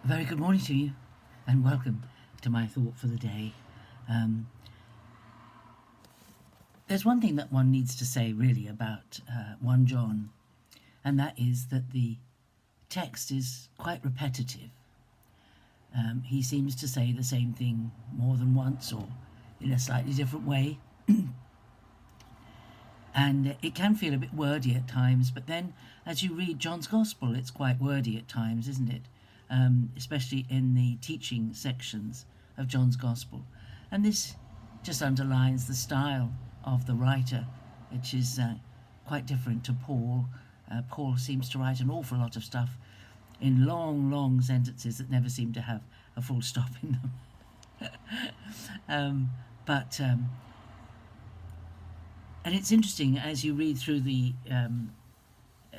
A very good morning to you, and welcome to my thought for the day. Um, there's one thing that one needs to say really about 1 John, and that is that the text is quite repetitive. He seems to say the same thing more than once or in a slightly different way. And it can feel a bit wordy at times, but then as you read John's Gospel, it's quite wordy at times, isn't it? Especially in the teaching sections of John's Gospel. And this just underlines the style of the writer, which is quite different to Paul. Paul seems to write an awful lot of stuff in long, long sentences that never seem to have a full stop in them. And it's interesting as you read through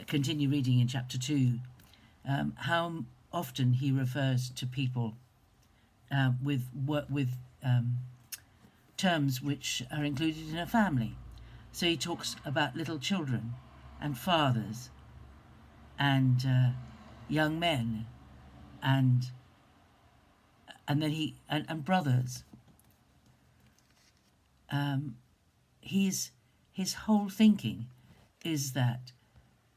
continue reading in chapter 2, how often he refers to people with terms which are included in a family. So he talks about little children and fathers and young men and then and brothers. His whole thinking is that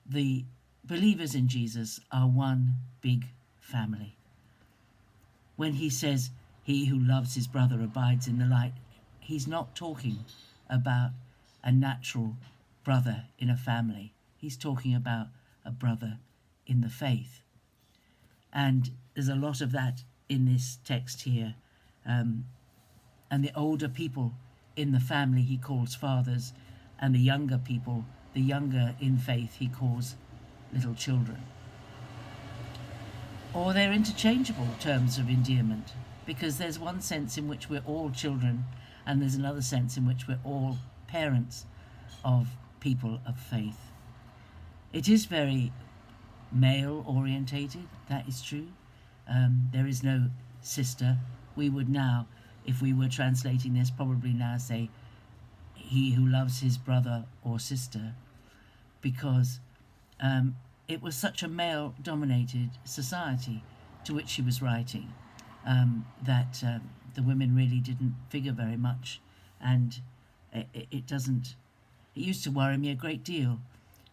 the believers in Jesus are one big family. When he says, "He who loves his brother abides in the light," he's not talking about a natural brother in a family. He's talking about a brother in the faith. And there's a lot of that in this text here. And the older people in the family he calls fathers, and the younger people, the younger in faith, he calls little children. Or they're interchangeable terms of endearment, because there's one sense in which we're all children, and there's another sense in which we're all parents of people of faith. It is very male orientated, that is true. There is no sister. We would now, if we were translating this, probably now say, "He who loves his brother or sister," because it was such a male-dominated society to which he was writing that the women really didn't figure very much, and it doesn't. It used to worry me a great deal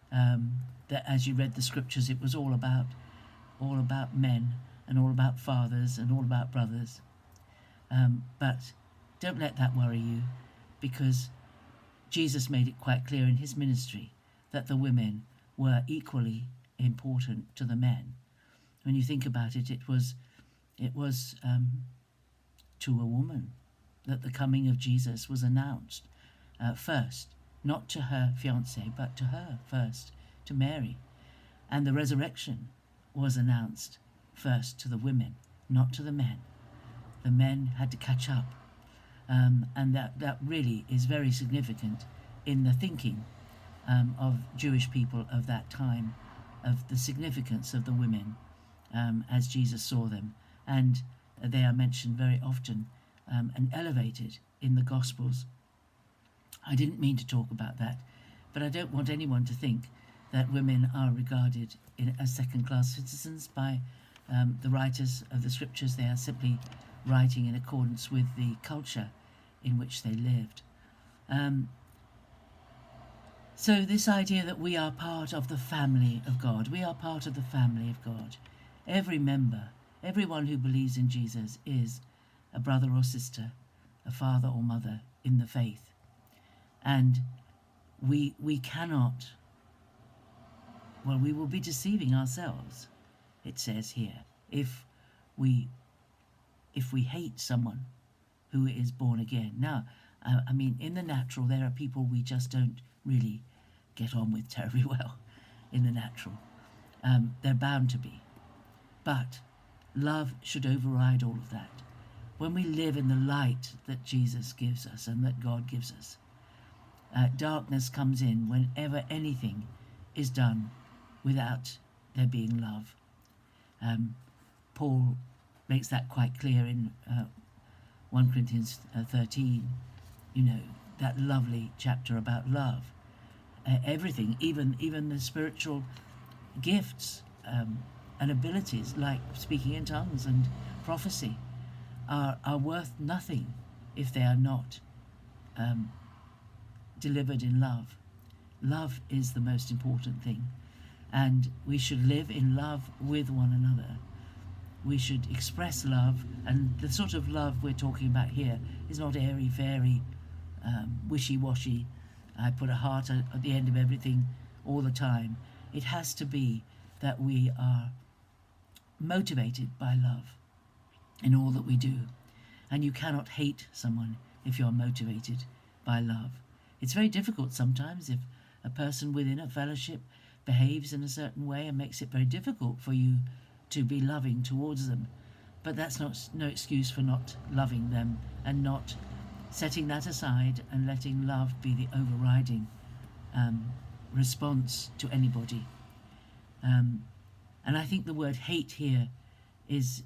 that as you read the scriptures, it was all about men and all about fathers and all about brothers. But don't let that worry you, because Jesus made it quite clear in his ministry that the women were equally important to the men. When you think about it, it was to a woman that the coming of Jesus was announced first, not to her fiancé, but to her first, to Mary. And the resurrection was announced first to the women, not to the men. The men had to catch up. And that really is very significant in the thinking of Jewish people of that time, of the significance of the women as Jesus saw them. And they are mentioned very often and elevated in the Gospels. I didn't mean to talk about that, but I don't want anyone to think that women are regarded as second-class citizens by the writers of the scriptures. They are simply writing in accordance with the culture in which they lived. So this idea that we are part of the family of God, we are part of the family of God. Every member, everyone who believes in Jesus is a brother or sister, a father or mother in the faith. And we cannot, we will be deceiving ourselves, it says here, if we hate someone who is born again. Now, I mean, in the natural, there are people we just don't really get on with terribly well in the natural. They're bound to be. But love should override all of that. When we live in the light that Jesus gives us and that God gives us, darkness comes in whenever anything is done without there being love. Paul makes that quite clear in 1 Corinthians 13, that lovely chapter about love. Everything, even the spiritual gifts, and abilities like speaking in tongues and prophecy are worth nothing if they are not delivered in love. Love is the most important thing, and we should live in love with one another. We should express love, and the sort of love we're talking about here is not airy-fairy, wishy-washy, I put a heart at the end of everything all the time. It has to be that we are motivated by love in all that we do. And you cannot hate someone if you're motivated by love. It's very difficult sometimes if a person within a fellowship behaves in a certain way and makes it very difficult for you to be loving towards them. But that's no excuse for not loving them and not setting that aside and letting love be the overriding response to anybody. And I think the word hate here is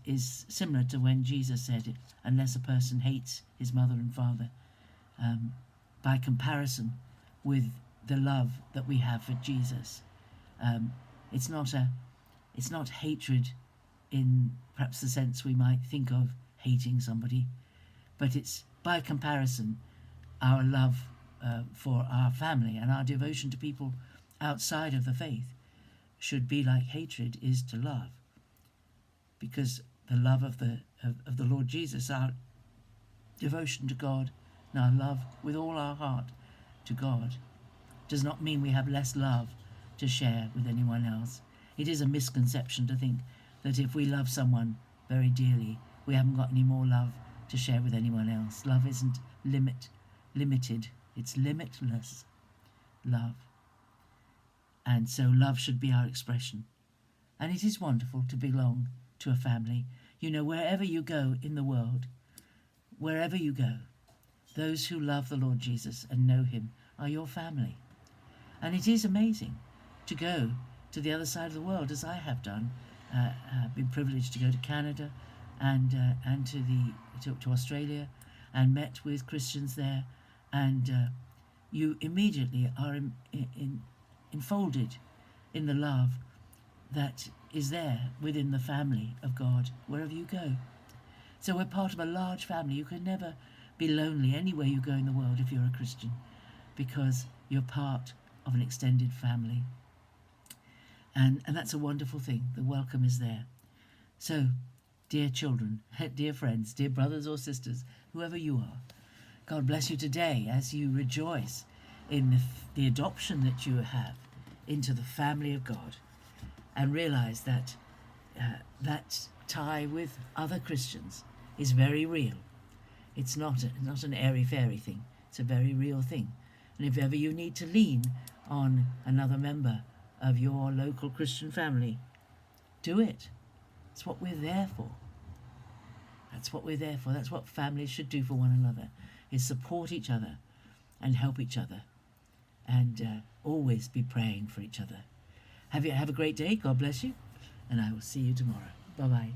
similar to when Jesus said it, unless a person hates his mother and father, by comparison with the love that we have for Jesus. It's not hatred in perhaps the sense we might think of hating somebody, but it's by comparison our love for our family and our devotion to people outside of the faith should be like hatred is to love, because the love of the Lord Jesus, our devotion to God and our love with all our heart to God, does not mean we have less love to share with anyone else. It is a misconception to think that if we love someone very dearly, we haven't got any more love to share with anyone else. Love isn't limited, it's limitless love. And so love should be our expression. And it is wonderful to belong to a family. You know, wherever you go in the world, wherever you go, those who love the Lord Jesus and know him are your family. And it is amazing to go to the other side of the world, as I have done. I've been privileged to go to Canada and to Australia, and met with Christians there, and you immediately are enfolded in the love that is there within the family of God wherever you go. So we're part of a large family. You can never be lonely anywhere you go in the world if you're a Christian, because you're part of an extended family. And that's a wonderful thing. The welcome is there. So, dear children, dear friends, dear brothers or sisters, whoever you are, God bless you today as you rejoice in the adoption that you have into the family of God, and realize that that tie with other Christians is very real. It's not an airy-fairy thing. It's a very real thing. And if ever you need to lean on another member of your local Christian family, do it. It's what we're there for. That's what we're there for. That's what families should do for one another, is support each other and help each other, and always be praying for each other. Have a great day. God bless you, and I will see you tomorrow. Bye-bye.